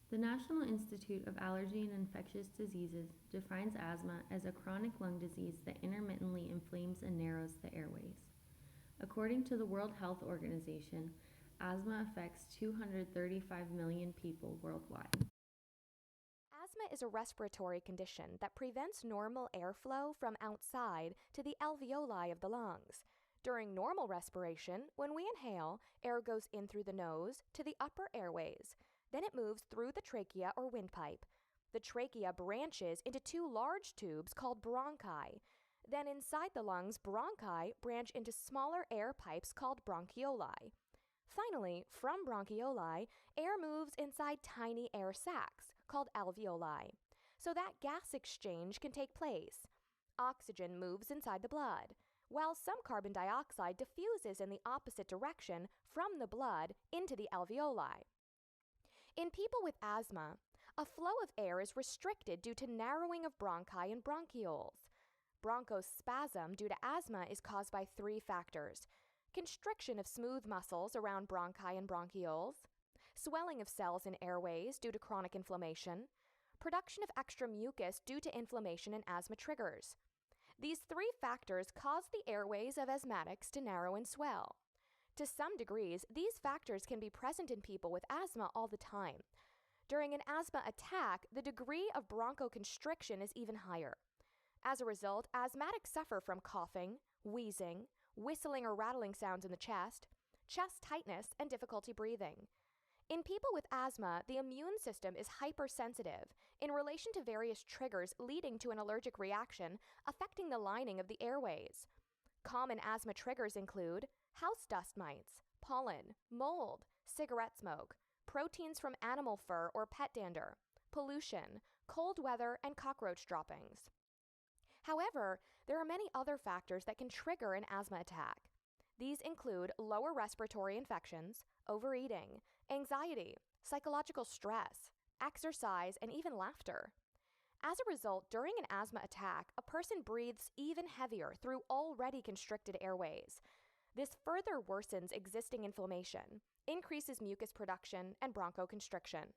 The National Institute of Allergy and Infectious Diseases defines asthma as a chronic lung disease that intermittently inflames and narrows the airways. According to the World Health Organization, asthma affects 235 million people worldwide. Asthma is a respiratory condition that prevents normal airflow from outside to the alveoli of the lungs. During normal respiration, when we inhale, air goes in through the nose to the upper airways. Then it moves through the trachea or windpipe. The trachea branches into two large tubes called bronchi. Then inside the lungs, bronchi branch into smaller air pipes called bronchioli. Finally, from bronchioli, air moves inside tiny air sacs called alveoli, so that gas exchange can take place. Oxygen moves inside the blood, while some carbon dioxide diffuses in the opposite direction from the blood into the alveoli. In people with asthma, a flow of air is restricted due to narrowing of bronchi and bronchioles. Bronchospasm due to asthma is caused by three factors: constriction of smooth muscles around bronchi and bronchioles, swelling of cells in airways due to chronic inflammation, production of extra mucus due to inflammation and asthma triggers. These three factors cause the airways of asthmatics to narrow and swell. To some degrees, these factors can be present in people with asthma all the time. During an asthma attack, the degree of bronchoconstriction is even higher. As a result, asthmatics suffer from coughing, wheezing, whistling or rattling sounds in the chest tightness, and difficulty breathing. In people with asthma, the immune system is hypersensitive in relation to various triggers leading to an allergic reaction affecting the lining of the airways. Common asthma triggers include house dust mites, pollen, mold, cigarette smoke, proteins from animal fur or pet dander, pollution, cold weather, and cockroach droppings. However, there are many other factors that can trigger an asthma attack. These include lower respiratory infections, overeating, anxiety, psychological stress, exercise, and even laughter. As a result, during an asthma attack, a person breathes even heavier through already constricted airways. This further worsens existing inflammation, increases mucus production, and bronchoconstriction.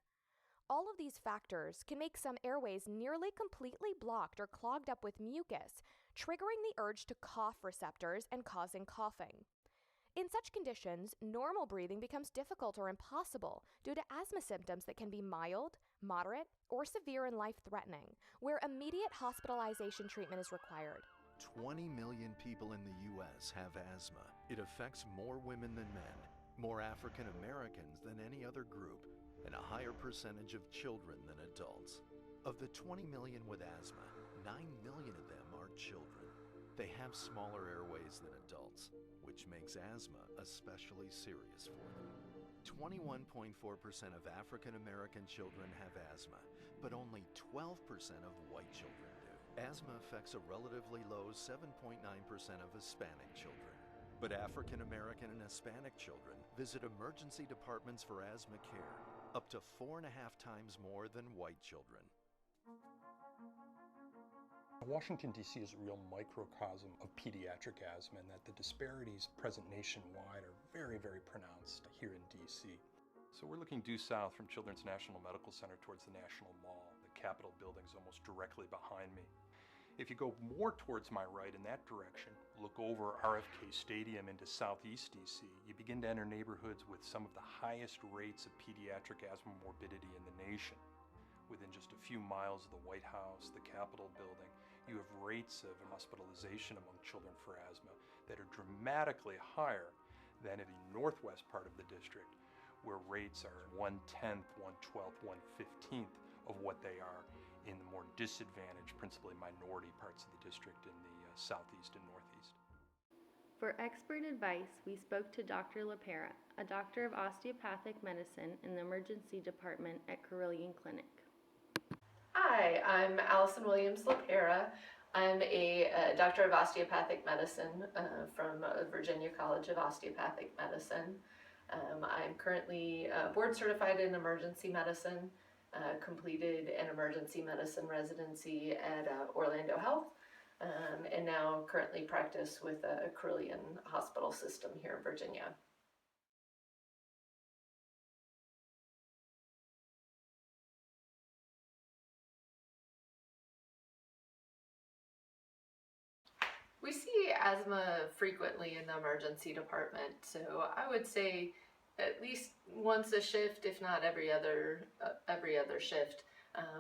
All of these factors can make some airways nearly completely blocked or clogged up with mucus, triggering the urge to cough receptors and causing coughing. In such conditions, normal breathing becomes difficult or impossible due to asthma symptoms that can be mild, moderate, or severe and life-threatening, where immediate hospitalization treatment is required. 20 million people in the U.S. have asthma. It affects more women than men, more African Americans than any other group, and a higher percentage of children than adults. Of the 20 million with asthma, 9 million of them are children. They have smaller airways than adults, which makes asthma especially serious for them. 21.4% of African American children have asthma, but only 12% of white children do. Asthma affects a relatively low 7.9% of Hispanic children. But African American and Hispanic children visit emergency departments for asthma care up to 4.5 times more than white children. Washington, D.C. is a real microcosm of pediatric asthma, and that the disparities present nationwide are very, very pronounced here in D.C. So we're looking due south from Children's National Medical Center towards the National Mall. The Capitol building is almost directly behind me. If you go more towards my right in that direction, look over RFK Stadium into southeast DC, you begin to enter neighborhoods with some of the highest rates of pediatric asthma morbidity in the nation. Within just a few miles of the White House, the Capitol building, you have rates of hospitalization among children for asthma that are dramatically higher than in the northwest part of the district, where rates are 1/10, 1/12, 1/15 of what they are in the more disadvantaged, principally minority parts of the district in the southeast and northeast. For expert advice, we spoke to Dr. LaPera, a doctor of osteopathic medicine in the emergency department at Carilion Clinic. Hi, I'm Allison Williams LaPera. I'm a doctor of osteopathic medicine from Virginia College of Osteopathic Medicine. I'm currently board certified in emergency medicine, completed an emergency medicine residency at Orlando Health, and now currently practice with a Carilion hospital system here in Virginia. We see asthma frequently in the emergency department, so I would say at least once a shift, if not every other shift.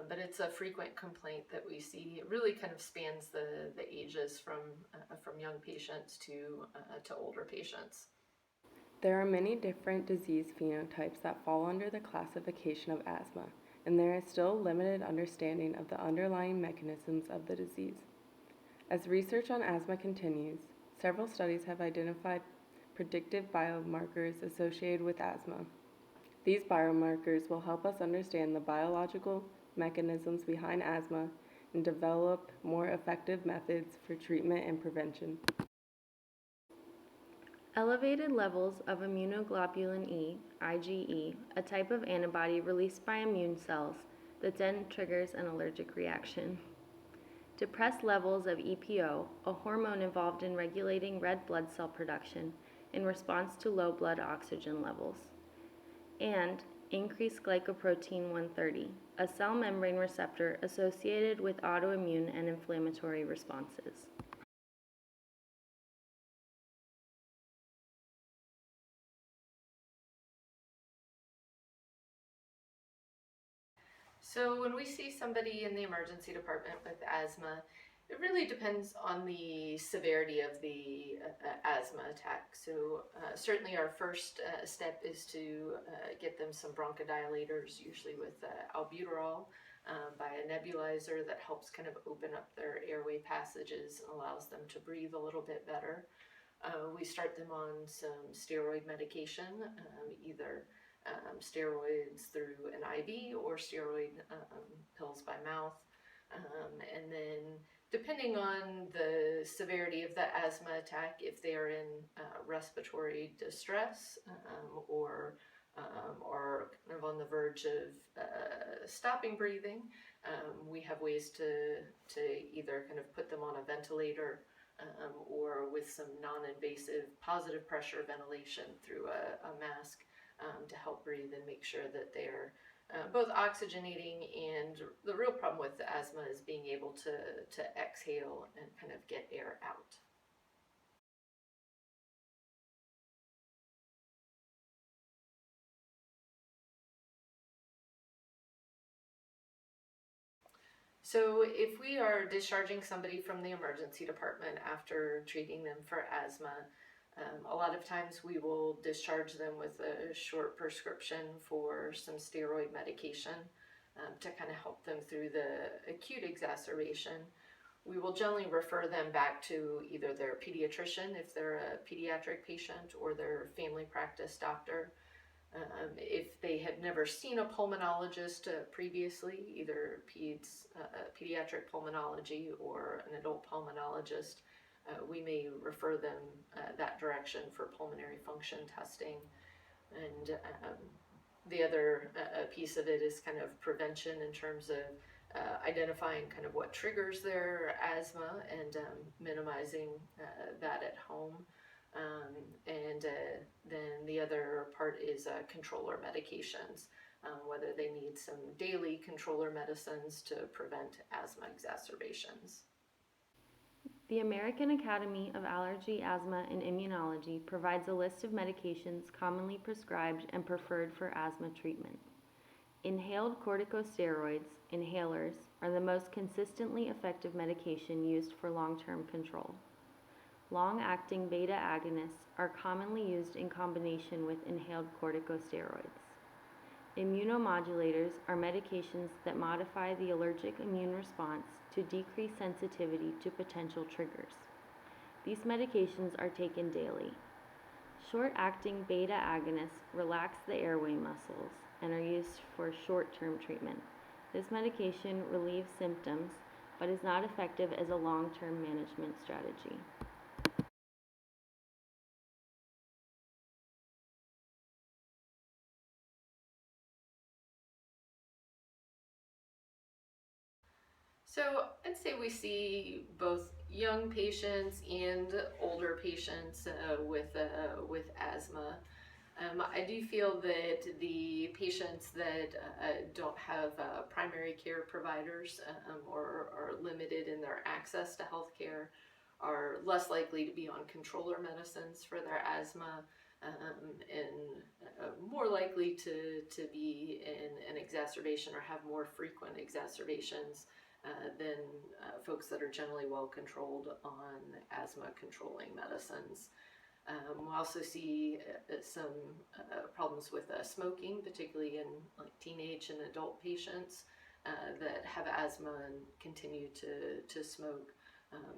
But it's a frequent complaint that we see. It really kind of spans the ages from young patients to older patients. There are many different disease phenotypes that fall under the classification of asthma, and there is still limited understanding of the underlying mechanisms of the disease. As research on asthma continues, several studies have identified predictive biomarkers associated with asthma. These biomarkers will help us understand the biological mechanisms behind asthma and develop more effective methods for treatment and prevention. Elevated levels of immunoglobulin E, IgE, a type of antibody released by immune cells that then triggers an allergic reaction. Depressed levels of EPO, a hormone involved in regulating red blood cell production in response to low blood oxygen levels. And increased glycoprotein 130, a cell membrane receptor associated with autoimmune and inflammatory responses. So when we see somebody in the emergency department with asthma, it really depends on the severity of the asthma attack. So certainly our first step is to get them some bronchodilators, usually with albuterol, by a nebulizer that helps kind of open up their airway passages and allows them to breathe a little bit better. We start them on some steroid medication, either steroids through an IV or steroid pills by mouth. And then depending on the severity of the asthma attack, if they are in respiratory distress or kind of on the verge of stopping breathing, we have ways to either kind of put them on a ventilator or with some non-invasive positive pressure ventilation through a mask to help breathe and make sure that they're both oxygenating, and the real problem with asthma is being able to exhale and kind of get air out. So if we are discharging somebody from the emergency department after treating them for asthma, a lot of times we will discharge them with a short prescription for some steroid medication to kind of help them through the acute exacerbation. We will generally refer them back to either their pediatrician if they're a pediatric patient or their family practice doctor. If they had never seen a pulmonologist previously, either pediatric pulmonology or an adult pulmonologist, we may refer them that direction for pulmonary function testing. And the other piece of it is kind of prevention in terms of identifying kind of what triggers their asthma and minimizing that at home. And then the other part is controller medications, whether they need some daily controller medicines to prevent asthma exacerbations. The American Academy of Allergy, Asthma, and Immunology provides a list of medications commonly prescribed and preferred for asthma treatment. Inhaled corticosteroids, inhalers, are the most consistently effective medication used for long-term control. Long-acting beta agonists are commonly used in combination with inhaled corticosteroids. Immunomodulators are medications that modify the allergic immune response to decrease sensitivity to potential triggers. These medications are taken daily. Short-acting beta agonists relax the airway muscles and are used for short-term treatment. This medication relieves symptoms but is not effective as a long-term management strategy. So I'd say we see both young patients and older patients with asthma. I do feel that the patients that don't have primary care providers or are limited in their access to healthcare are less likely to be on controller medicines for their asthma, and more likely to be in an exacerbation or have more frequent exacerbations than folks that are generally well controlled on asthma controlling medicines. We also see some problems with smoking, particularly in like teenage and adult patients that have asthma and continue to smoke.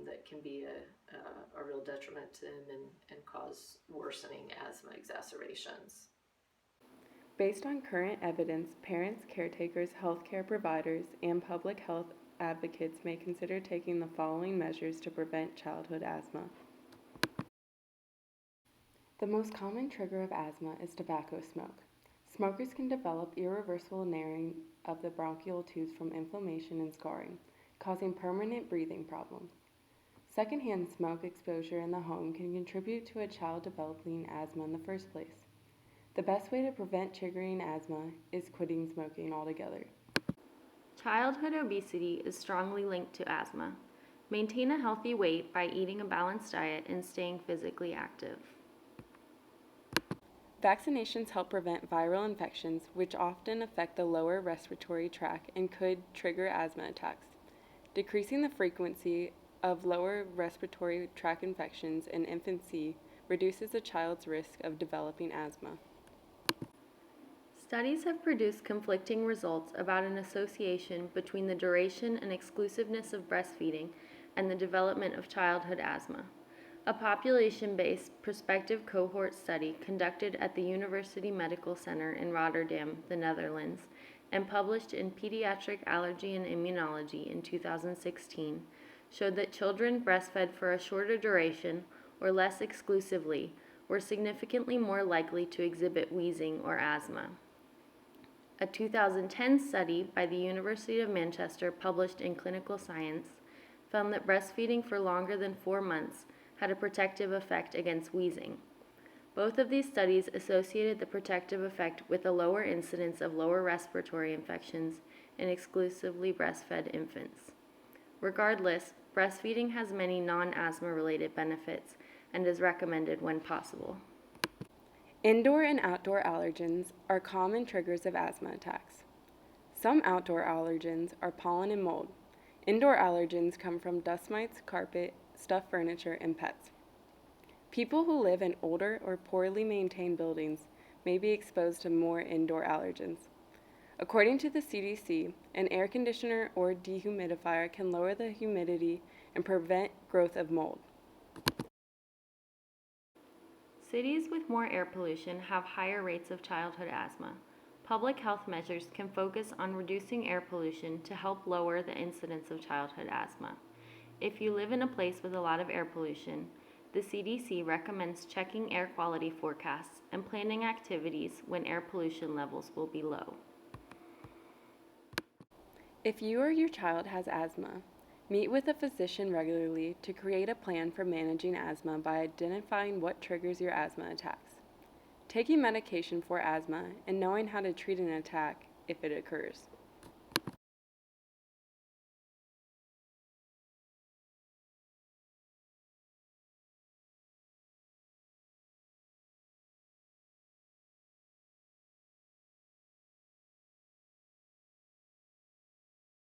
That can be a real detriment to them and cause worsening asthma exacerbations. Based on current evidence, parents, caretakers, healthcare providers, and public health advocates may consider taking the following measures to prevent childhood asthma. The most common trigger of asthma is tobacco smoke. Smokers can develop irreversible narrowing of the bronchial tubes from inflammation and scarring, causing permanent breathing problems. Secondhand smoke exposure in the home can contribute to a child developing asthma in the first place. The best way to prevent triggering asthma is quitting smoking altogether. Childhood obesity is strongly linked to asthma. Maintain a healthy weight by eating a balanced diet and staying physically active. Vaccinations help prevent viral infections, which often affect the lower respiratory tract and could trigger asthma attacks. Decreasing the frequency of lower respiratory tract infections in infancy reduces a child's risk of developing asthma. Studies have produced conflicting results about an association between the duration and exclusiveness of breastfeeding and the development of childhood asthma. A population-based prospective cohort study conducted at the University Medical Center in Rotterdam, the Netherlands, and published in Pediatric Allergy and Immunology in 2016 showed that children breastfed for a shorter duration or less exclusively were significantly more likely to exhibit wheezing or asthma. A 2010 study by the University of Manchester published in Clinical Science found that breastfeeding for longer than 4 months had a protective effect against wheezing. Both of these studies associated the protective effect with a lower incidence of lower respiratory infections in exclusively breastfed infants. Regardless, breastfeeding has many non-asthma related benefits and is recommended when possible. Indoor and outdoor allergens are common triggers of asthma attacks. Some outdoor allergens are pollen and mold. Indoor allergens come from dust mites, carpet, stuffed furniture, and pets. People who live in older or poorly maintained buildings may be exposed to more indoor allergens. According to the CDC, an air conditioner or dehumidifier can lower the humidity and prevent growth of mold. Cities with more air pollution have higher rates of childhood asthma. Public health measures can focus on reducing air pollution to help lower the incidence of childhood asthma. If you live in a place with a lot of air pollution, the CDC recommends checking air quality forecasts and planning activities when air pollution levels will be low. If you or your child has asthma, meet with a physician regularly to create a plan for managing asthma by identifying what triggers your asthma attacks, taking medication for asthma, and knowing how to treat an attack if it occurs.